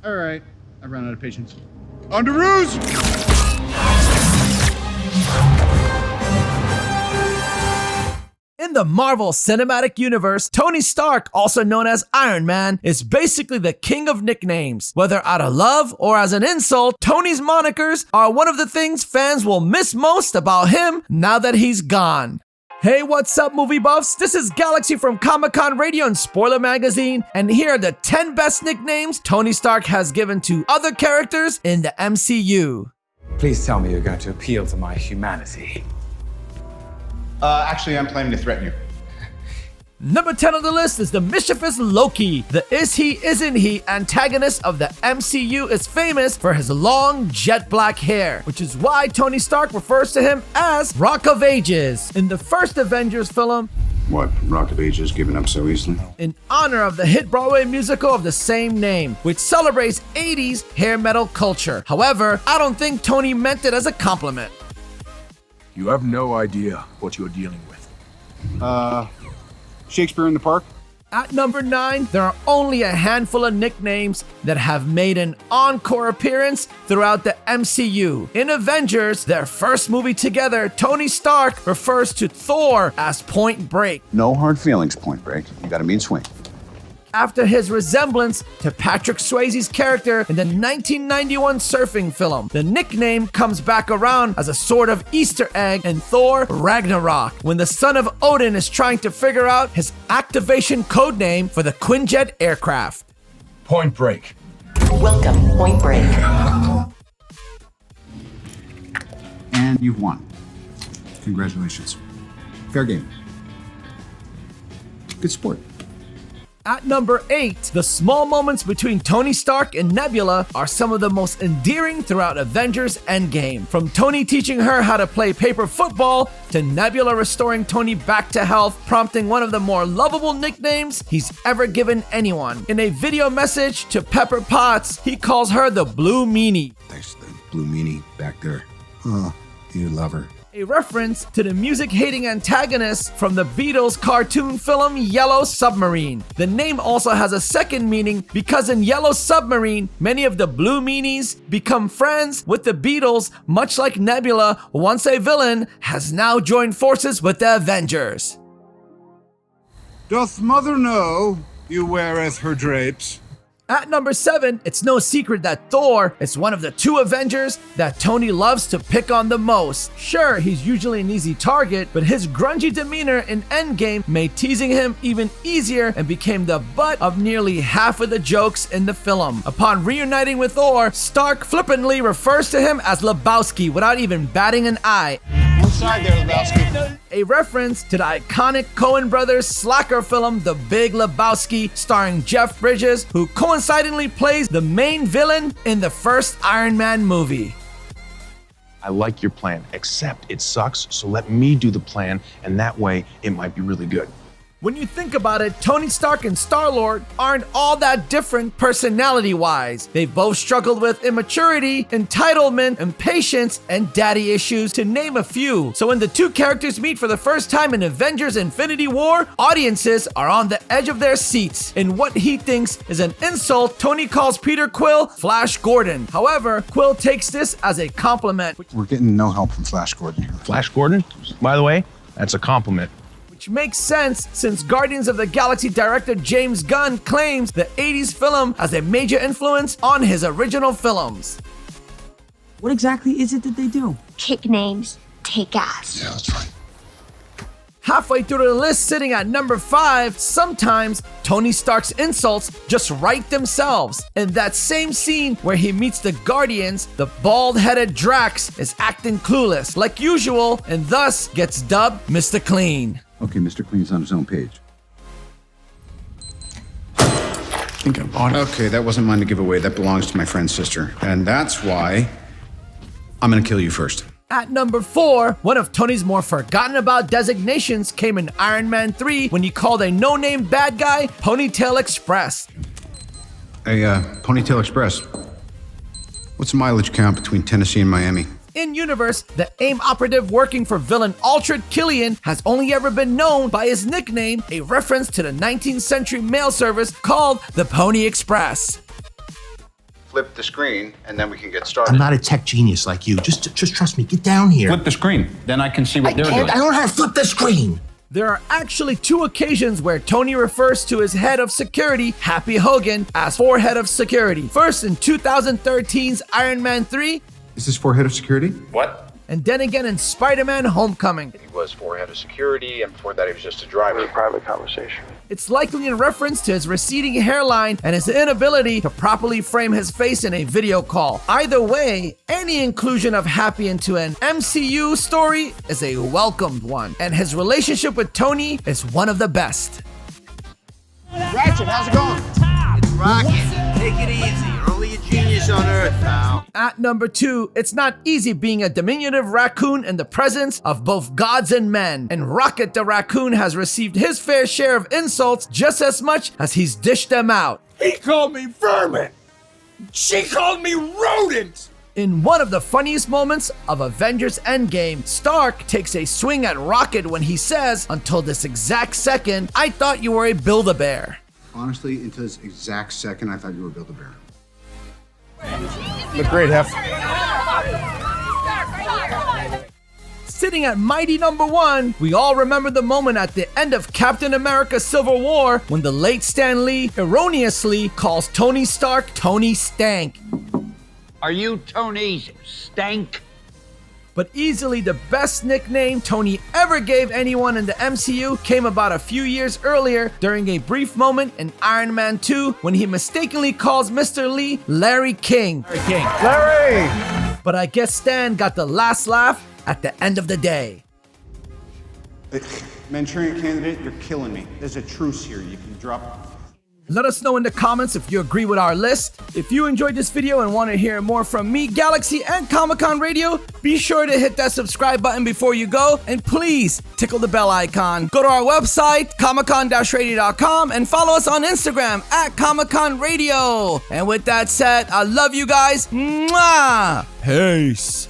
All right, I've run out of patience. On to ruse! In the Marvel Cinematic Universe, Tony Stark, also known as Iron Man, is basically the king of nicknames. Whether out of love or as an insult, Tony's monikers are one of the things fans will miss most about him now that he's gone. Hey, what's up, movie buffs? This is Galaxy from Comic-Con Radio and Spoiler Magazine, and here are the 10 best nicknames Tony Stark has given to other characters in the MCU. Please tell me you're going to appeal to my humanity. Actually, I'm planning to threaten you. Number 10 on the list is the mischievous Loki. The is he, isn't he antagonist of the MCU is famous for his long jet black hair, which is why Tony Stark refers to him as Rock of Ages. In the first Avengers film, What, Rock of Ages giving up so easily? in honor of the hit Broadway musical of the same name, which celebrates 80s hair metal culture. However, I don't think Tony meant it as a compliment. You have no idea what you're dealing with. Shakespeare in the Park? At number 9, there are only a handful of nicknames that have made an encore appearance throughout the MCU. In Avengers, their first movie together, Tony Stark refers to Thor as Point Break. No hard feelings, Point Break. You got a mean swing. After his resemblance to Patrick Swayze's character in the 1991 surfing film, the nickname comes back around as a sort of Easter egg in Thor Ragnarok, when the son of Odin is trying to figure out his activation codename for the Quinjet aircraft. Point Break. Welcome, Point Break. And you've won. Congratulations. Fair game. Good sport. At number 8, the small moments between Tony Stark and Nebula are some of the most endearing throughout Avengers Endgame. From Tony teaching her how to play paper football to Nebula restoring Tony back to health, prompting one of the more lovable nicknames he's ever given anyone. In a video message to Pepper Potts, he calls her the Blue Meanie. Thanks to the blue meanie back there. Oh, you love her. A reference to the music-hating antagonist from the Beatles cartoon film Yellow Submarine. The name also has a second meaning because in Yellow Submarine, many of the Blue Meanies become friends with the Beatles, much like Nebula, once a villain, has now joined forces with the Avengers. Doth mother know you weareth her drapes? At number 7, it's no secret that Thor is one of the 2 Avengers that Tony loves to pick on the most. Sure, he's usually an easy target, but his grungy demeanor in Endgame made teasing him even easier and became the butt of nearly half of the jokes in the film. Upon reuniting with Thor, Stark flippantly refers to him as Lebowski without even batting an eye. Inside there, LEBOWSKI. A reference to the iconic Coen Brothers slacker film The Big Lebowski, starring Jeff Bridges, who coincidentally plays the main villain in the first Iron Man movie. I like your plan, except it sucks, so let me do the plan, and that way it might be really good. When you think about it, Tony Stark and Star-Lord aren't all that different personality-wise. They've both struggled with immaturity, entitlement, impatience, and daddy issues, to name a few. So when the 2 characters meet for the first time in Avengers Infinity War, audiences are on the edge of their seats. In what he thinks is an insult, Tony calls Peter Quill Flash Gordon. However, Quill takes this as a compliment, We're getting no help from Flash Gordon here. Flash Gordon, by the way, that's a compliment. which makes sense since Guardians of the Galaxy director James Gunn claims the 80s film has a major influence on his original films. What exactly is it that they do? Kick names, take ass. Yeah, that's right. Halfway through the list, sitting at number 5, sometimes Tony Stark's insults just write themselves. In that same scene where he meets the Guardians, the bald-headed Drax is acting clueless, like usual, and thus gets dubbed Mr. Clean. Okay, Mr. Clean's on his own page. I think I bought it. Okay, that wasn't mine to give away. That belongs to my friend's sister. And that's why I'm gonna kill you first. At number 4, one of Tony's more forgotten about designations came in Iron Man 3 when he called a no-name bad guy Ponytail Express. Hey, Ponytail Express. What's the mileage count between Tennessee and Miami? In-universe, the AIM operative working for villain Aldrich Killian has only ever been known by his nickname, a reference to the 19th century mail service called the Pony Express. flip the screen, and then we can get started. I'm not a tech genius like you. Just trust me. Get down here. Flip the screen, then I can see what they're doing. I don't know how to flip the screen. There are actually 2 occasions where Tony refers to his head of security, Happy Hogan, as forehead of security. First in 2013's Iron Man 3. Is this for head of security? What? And then again in Spider-Man Homecoming. He was forehead of security, and before that he was just a driver. Private conversation. It's likely in reference to his receding hairline and his inability to properly frame his face in a video call. Either way, any inclusion of Happy into an MCU story is a welcomed one, and his relationship with Tony is one of the best. Ratchet, how's it going? It's rocking. Take it easy. You're only a genius on Earth, pal. At number 2, it's not easy being a diminutive raccoon in the presence of both gods and men, and Rocket the Raccoon has received his fair share of insults just as much as he's dished them out. He called me vermin. She called me rodent. In one of the funniest moments of Avengers Endgame, Stark takes a swing at Rocket when he says, "Until this exact second, I thought you were a Build-A-Bear." Honestly, until this exact second, I thought you were Build-A-Bear. Look great, Hef. Sitting at mighty number 1, we all remember the moment at the end of Captain America Civil War when the late Stan Lee erroneously calls Tony Stark Tony Stank. Are you Tony Stank? But easily the best nickname Tony ever gave anyone in the MCU came about a few years earlier during a brief moment in Iron Man 2 when he mistakenly calls Mr. Lee Larry King. Larry! But I guess Stan got the last laugh at the end of the day. Manchurian candidate, you're killing me. There's a truce here. You can drop. Let us know in the comments if you agree with our list. If you enjoyed this video and want to hear more from me, Galaxy, and Comic-Con Radio, be sure to hit that subscribe button before you go, and please tickle the bell icon. Go to our website, comiccon-radio.com, and follow us on Instagram at Comic-Con Radio. And with that said, I love you guys. Mwah! Peace.